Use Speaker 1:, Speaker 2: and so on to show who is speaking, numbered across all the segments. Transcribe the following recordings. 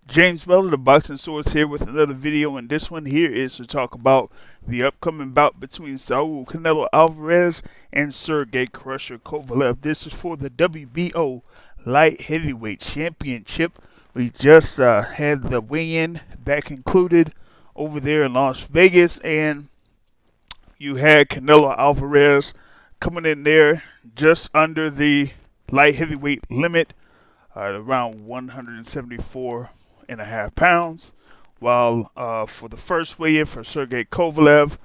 Speaker 1: James Miller, the Boxing Source, here with another video, and this one here is to talk about the upcoming bout between Saul Canelo Alvarez and Sergey Crusher Kovalev. This is for the WBO Light Heavyweight Championship. We just had the weigh-in that concluded over there in Las Vegas, and you had Canelo Alvarez coming in there just under the light heavyweight limit, around 174.5 pounds. While for the first weigh-in for Sergey Kovalev,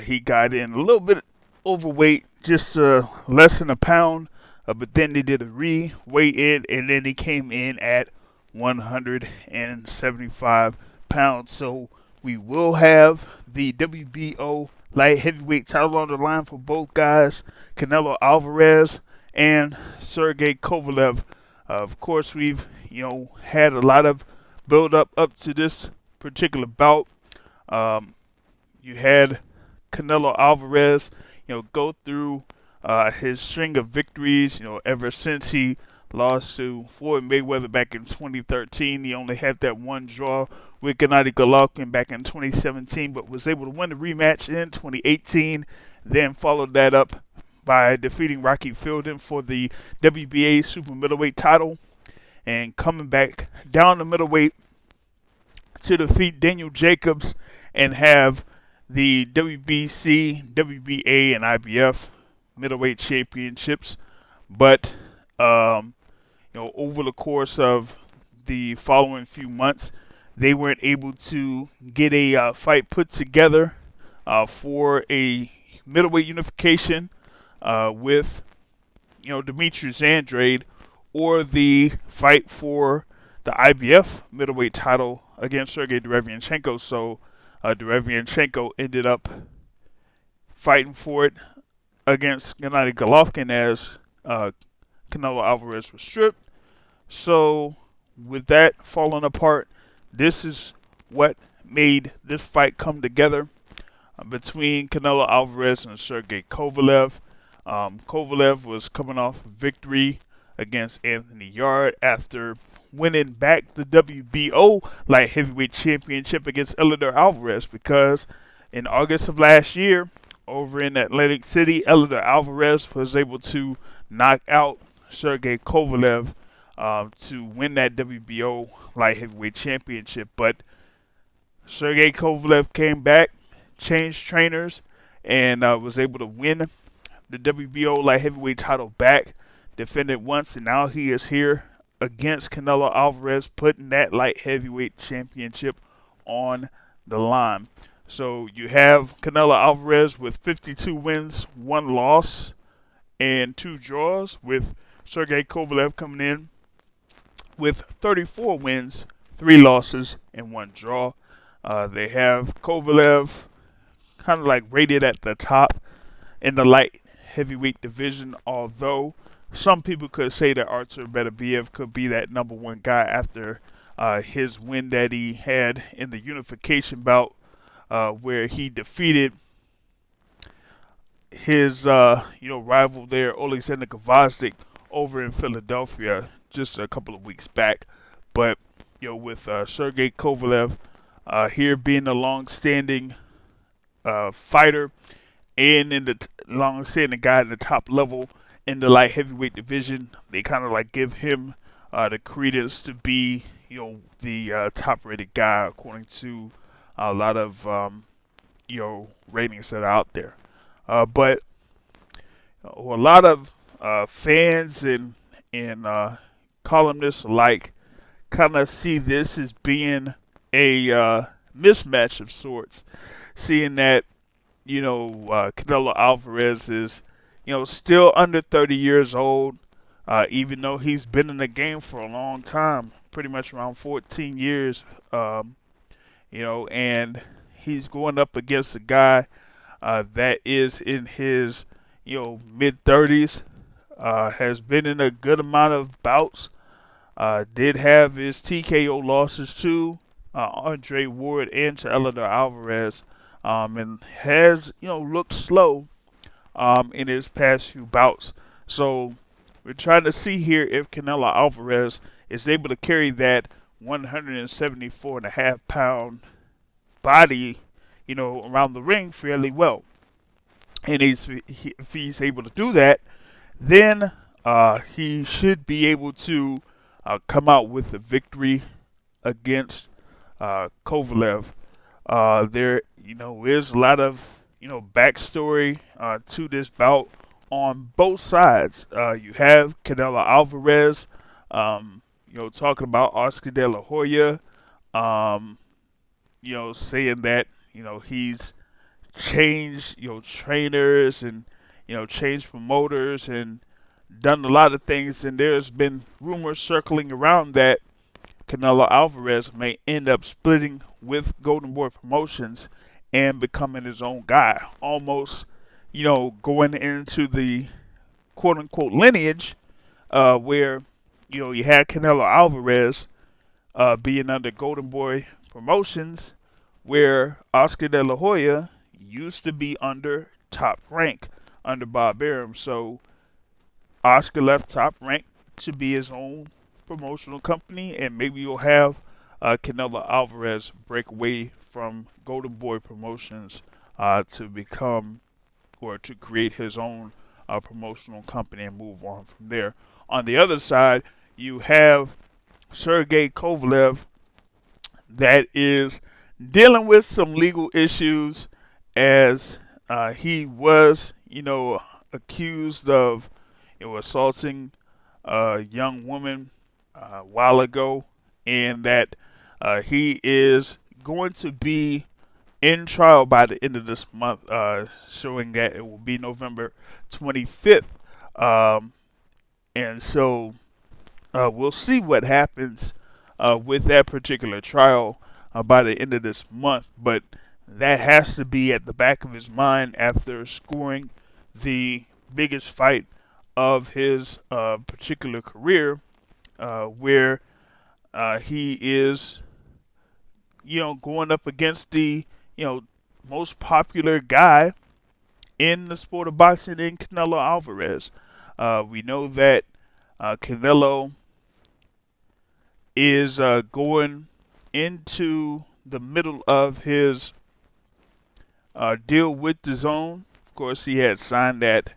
Speaker 1: he got in a little bit overweight, just less than a pound. But then they did a re-weigh-in, and then he came in at 175 pounds. So we will have the WBO light heavyweight title on the line for both guys, Canelo Alvarez and Sergey Kovalev. Of course, we've had a lot of build up to this particular bout. You had Canelo Alvarez, go through his string of victories. Ever since he lost to Floyd Mayweather back in 2013, he only had that one draw with Gennady Golovkin back in 2017, but was able to win the rematch in 2018. Then followed that up by defeating Rocky Fielding for the WBA super middleweight title, and coming back down the middleweight to defeat Daniel Jacobs and have the WBC, WBA, and IBF middleweight championships. But over the course of the following few months, they weren't able to get a fight put together for a middleweight unification with Demetrius Andrade, or the fight for the IBF middleweight title against Sergey Derevyanchenko. So Derevyanchenko ended up fighting for it against Gennady Golovkin as Canelo Alvarez was stripped. So with that falling apart, this is what made this fight come together between Canelo Alvarez and Sergey Kovalev. Kovalev was coming off a victory against Anthony Yarde after winning back the WBO light heavyweight championship against Eleider Alvarez, because in August of last year over in Atlantic City, Eleider Alvarez was able to knock out Sergey Kovalev to win that WBO light heavyweight championship. But Sergey Kovalev came back, changed trainers, and was able to win the WBO light heavyweight title back, defended once, and now he is here against Canelo Alvarez, putting that light heavyweight championship on the line. So you have Canelo Alvarez with 52 wins, 1 loss, and 2 draws, with Sergey Kovalev coming in with 34 wins, 3 losses, and 1 draw. They have Kovalev kind of like rated at the top in the light heavyweight division, although some people could say that Artur Beterbiev could be that number 1 guy after his win that he had in the unification bout, where he defeated his rival there, Alexander Gvozdyk, over in Philadelphia just a couple of weeks back. But with Sergey Kovalev here being a long-standing fighter and in the long-standing guy in the top level in the light heavyweight division, they kind of like give him the credence to be the top-rated guy according to a lot of ratings that are out there. But a lot of fans and columnists alike kind of see this as being a mismatch of sorts, seeing that Canelo Alvarez is still under 30 years old, even though he's been in the game for a long time, pretty much around 14 years, and he's going up against a guy that is in his mid-30s, has been in a good amount of bouts, did have his TKO losses to Andre Ward and to Eleider Alvarez, and has looked slow in his past few bouts. So we're trying to see here if Canelo Alvarez is able to carry that 174.5 pound body, around the ring fairly well. And if he's able to do that, then he should be able to come out with a victory against Kovalev. There, is a lot of backstory to this bout on both sides. You have Canelo Alvarez, talking about Oscar De La Hoya, saying that he's changed trainers and changed promoters and done a lot of things. And there's been rumors circling around that Canelo Alvarez may end up splitting with Golden Boy Promotions and becoming his own guy, almost going into the quote unquote lineage where you had Canelo Alvarez being under Golden Boy Promotions, where Oscar De La Hoya used to be under Top Rank under Bob Arum. So Oscar left Top Rank to be his own promotional company, and maybe you'll have Canelo Alvarez break away from Golden Boy Promotions to become or to create his own promotional company and move on from there. On the other side, you have Sergey Kovalev that is dealing with some legal issues as he was, accused of assaulting a young woman a while ago, and that he is going to be in trial by the end of this month, showing that it will be November 25th. And so we'll see what happens with that particular trial by the end of this month. But that has to be at the back of his mind after scoring the biggest fight of his particular career, where he is, going up against the, most popular guy in the sport of boxing in Canelo Alvarez. We know that Canelo is going into the middle of his deal with DAZN. Of course, he had signed that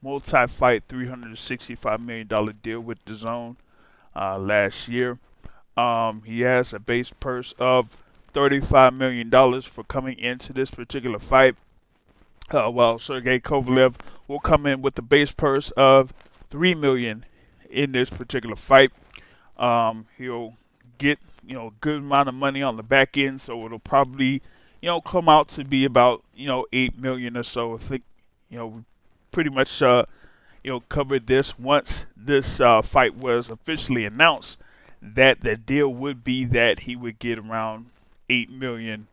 Speaker 1: multi-fight $365 million deal with DAZN last year. He has a base purse of $35 million for coming into this particular fight, while Sergey Kovalev will come in with a base purse of $3 million in this particular fight. He'll get a good amount of money on the back end, so it'll probably come out to be about $8 million or so. I think we pretty much covered this once this fight was officially announced, that the deal would be that he would get around $8 million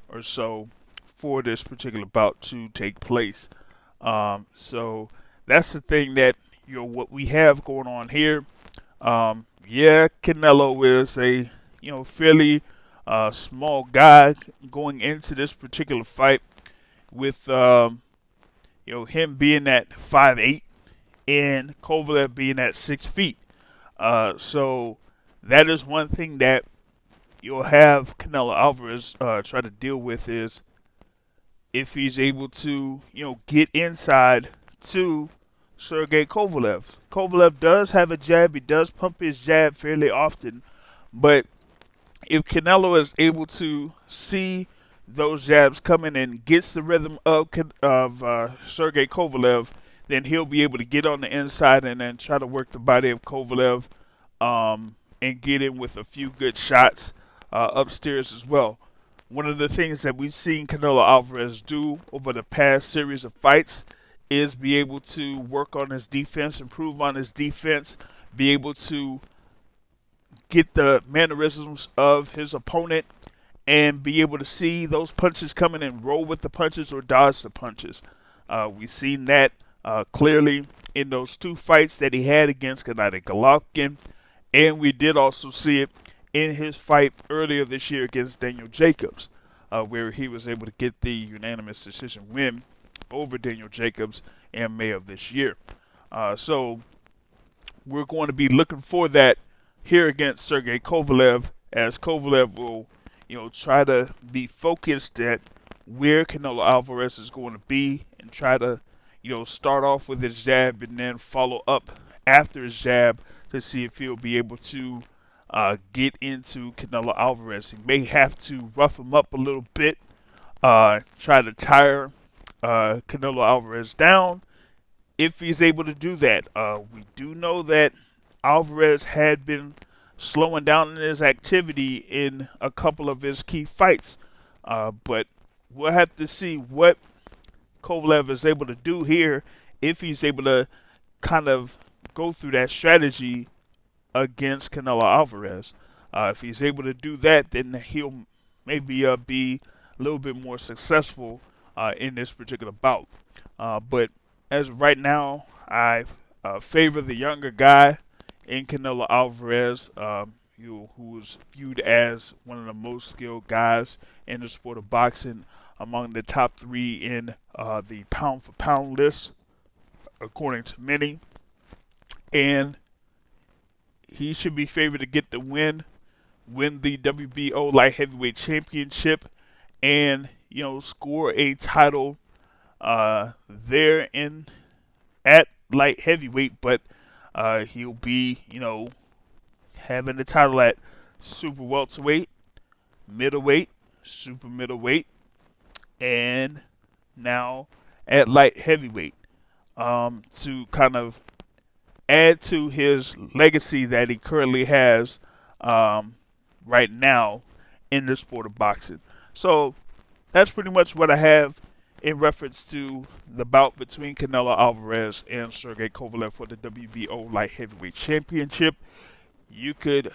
Speaker 1: or so for this particular bout to take place. So that's the thing that what we have going on here. Canelo is a fairly small guy going into this particular fight, with him being at 5'8" and Kovalev being at 6 feet. So that is one thing that you'll have Canelo Alvarez try to deal with, is if he's able to get inside to Sergey Kovalev. Kovalev does have a jab. He does pump his jab fairly often, but if Canelo is able to see those jabs coming and gets the rhythm of Sergey Kovalev, then he'll be able to get on the inside and then try to work the body of Kovalev and get in with a few good shots upstairs as well. One of the things that we've seen Canelo Alvarez do over the past series of fights is be able to work on his defense, improve on his defense, be able to get the mannerisms of his opponent, and be able to see those punches coming and roll with the punches or dodge the punches. We've seen that clearly in those two fights that he had against Gennady Golovkin, and we did also see it in his fight earlier this year against Daniel Jacobs, where he was able to get the unanimous decision win over Daniel Jacobs in May of this year. So we're going to be looking for that here against Sergey Kovalev, as Kovalev will, try to be focused at where Canelo Alvarez is going to be and try to, start off with his jab and then follow up after his jab to see if he'll be able to get into Canelo Alvarez. He may have to rough him up a little bit, try to tire Canelo Alvarez down if he's able to do that. We do know that Alvarez had been slowing down in his activity in a couple of his key fights, but we'll have to see what Kovalev is able to do here if he's able to kind of go through that strategy against Canelo Alvarez. If he's able to do that, then he'll maybe be a little bit more successful in this particular bout. But as of right now, I favor the younger guy in Canelo Alvarez, who is viewed as one of the most skilled guys in the sport of boxing, among the top 3 in the pound-for-pound list, according to many. And he should be favored to get the win the WBO light heavyweight championship, and score a title there in at light heavyweight. But he'll be having the title at super welterweight, middleweight, super middleweight, and now at light heavyweight, to kind of add to his legacy that he currently has right now in the sport of boxing. So that's pretty much what I have in reference to the bout between Canelo Alvarez and Sergey Kovalev for the WBO Light Heavyweight Championship. You could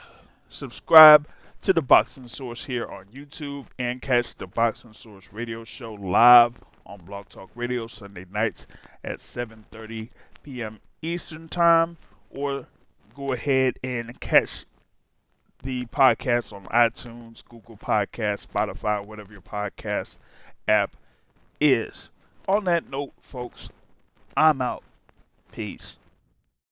Speaker 1: subscribe to the Boxing Source here on YouTube and catch the Boxing Source radio show live on Blog Talk Radio Sunday nights at 7:30 p.m. Eastern Time, or go ahead and catch the podcast on iTunes, Google Podcasts, Spotify, whatever your podcast app is. On that note, folks, I'm out. Peace.